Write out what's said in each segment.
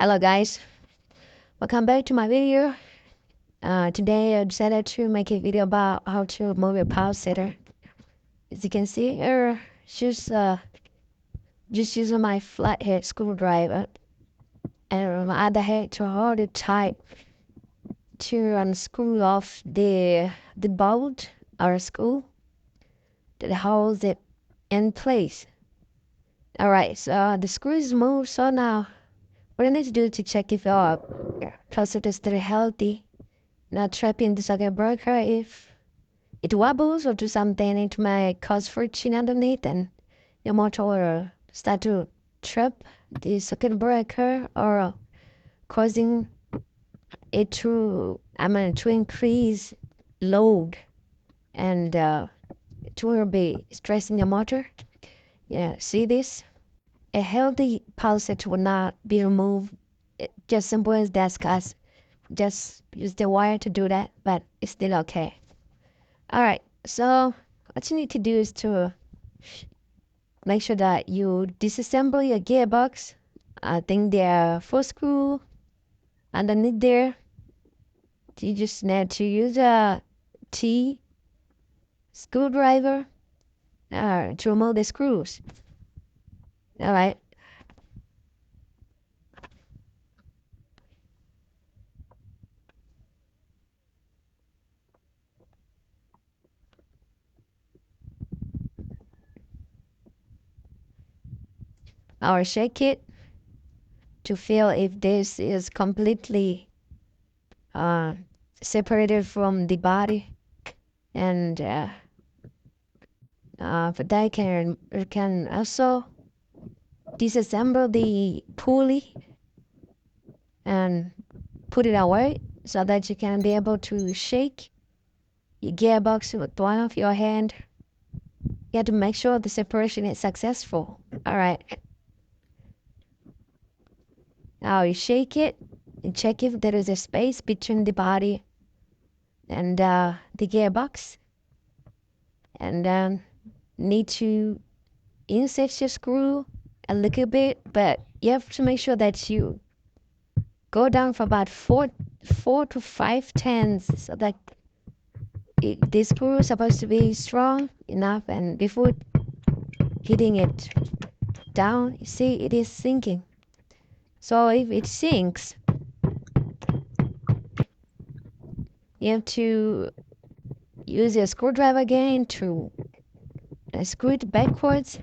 Hello guys, welcome back to my video. Today I decided to make a video about how to move your Pulsator. As you can see here, just using my flathead screwdriver and my other hand to hold it tight to unscrew off the bolt or screw that holds it in place. Alright, so the screw is moved, so now what I need to do to check if your Pulsator is still healthy, not trapping the circuit breaker. If it wobbles or do something, it might cause friction underneath and your motor will start to trap the circuit breaker or causing it to increase load and it will be stressing your motor. Yeah, see this? A healthy Pulsator will not be removed. Just simple as that, guys. Just use the wire to do that, but it's still okay. Alright, so what you need to do is to make sure that you disassemble your gearbox. I think there are 4 screws underneath there. You just need to use a T screwdriver to remove the screws. Alright. I'll shake it to feel if this is completely separated from the body, and but I can also disassemble the pulley and put it away so that you can be able to shake your gearbox with one of your hand. You have to make sure the separation is successful. All right. Now you shake it and check if there is a space between the body and the gearbox, and then need to insert your screw a little bit, but you have to make sure that you go down for about 4 to 5 tenths so that the screw is supposed to be strong enough, and before hitting it down, you see it is sinking. So if it sinks, you have to use your screwdriver again to screw it backwards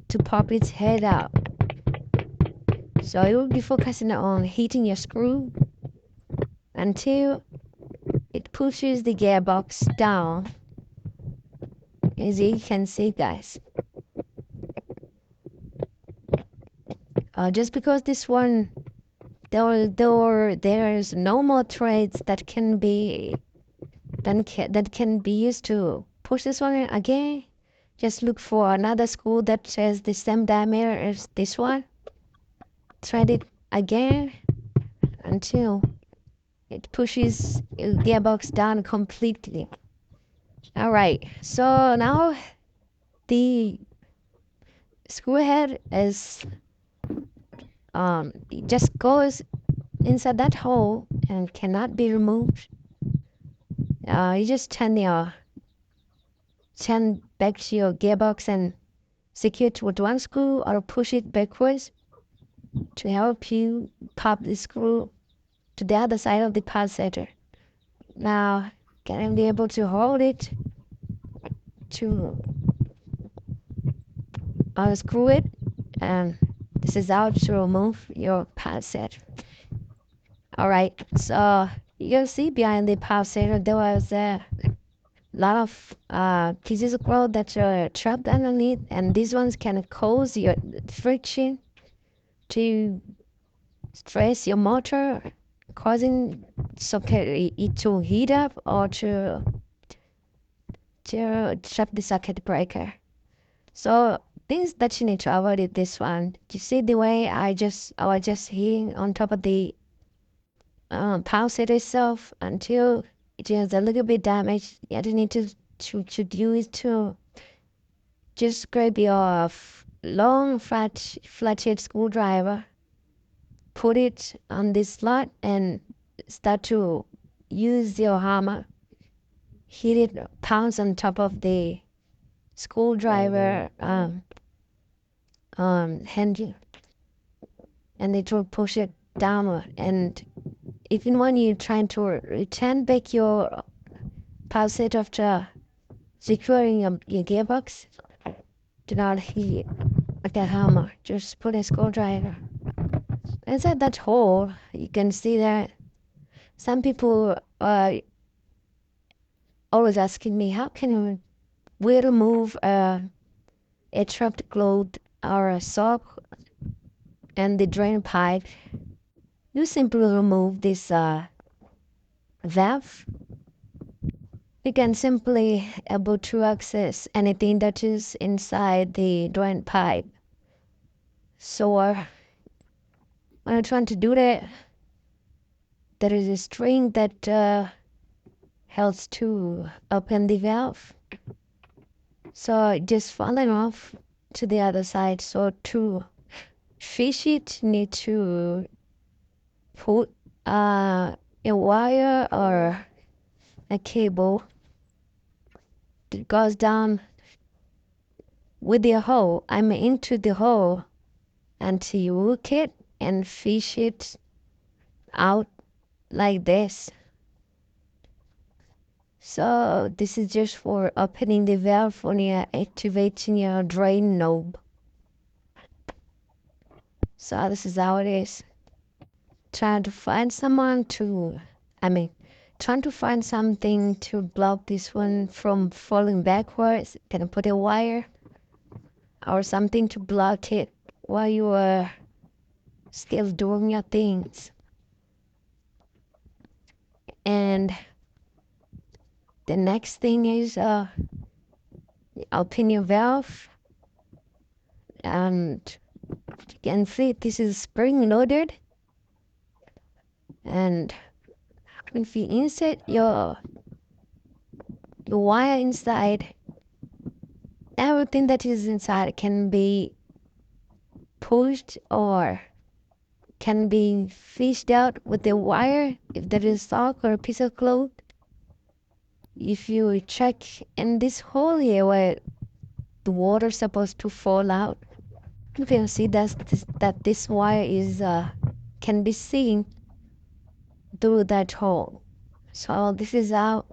to pop its head out. So you will be focusing on hitting your screw until it pushes the gearbox down, as you can see, guys. Just because this one, there's no more threads that can be used to push this one again. Just look for another screw that has the same diameter as this one. Thread it again until it pushes the gearbox down completely. Alright, so now the screw head is it just goes inside that hole and cannot be removed. You just turn back to your gearbox and secure it with one screw, or push it backwards to help you pop the screw to the other side of the Pulsator. Now, can I be able to hold it to unscrew it, and this is how to remove your Pulsator. Alright, so you can see behind the Pulsator there was a lot of pieces of road that are trapped underneath, and these ones can cause your friction to stress your motor, causing it to heat up or to trap the circuit breaker. So things that you need to avoid is this one. You see the way I was just hitting on top of the Pulsator itself until it is a little bit damaged. You need to do is to just grab your long flathead screwdriver, put it on this slot and start to use your hammer, hit it, pounce on top of the screwdriver handle, and it will push it downward. And even when you're trying to return back your pulsator after securing your gearbox, do not hit it with that hammer. Just put a screwdriver inside that hole. You can see that some people are always asking me, how can we remove a trapped cloth or a sock and the drain pipe? You simply remove this valve. You can simply able to access anything that is inside the drain pipe. So when I'm trying to do that, there is a string that helps to open the valve. So just falling off to the other side. So to fish it, need to put a wire or a cable that goes down with the hole. I'm into the hole until you hook it and fish it out like this. So this is just for opening the valve when you're activating your drain knob. So this is how it is. Trying to find something to block this one from falling backwards. Can I put a wire or something to block it while you are still doing your things? And the next thing is open your valve, and you can see this is spring loaded. And if you insert your wire inside, everything that is inside can be pushed or can be fished out with the wire. If there is sock or a piece of cloth, if you check in this hole here where the water is supposed to fall out, you can see that this wire is can be seen through that hole. So this is how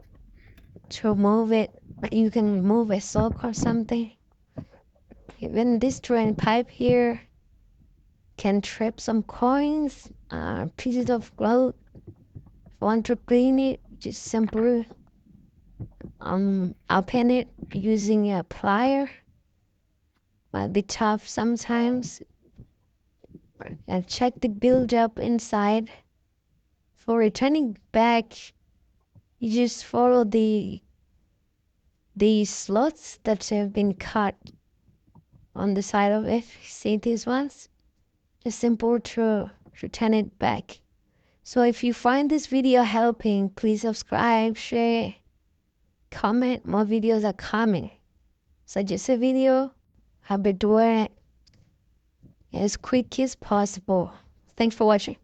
to remove it. You can remove a sock or something. Even this drain pipe here can trap some coins, pieces of cloth. If you want to clean it, just simply open it using a plier. Might be tough sometimes. And check the build-up inside. For returning back, you just follow the slots that have been cut on the side of it. See these ones? Just simple to return it back. So if you find this video helping, please subscribe, share, comment. More videos are coming. Suggest a video. I'll be doing it as quick as possible. Thanks for watching.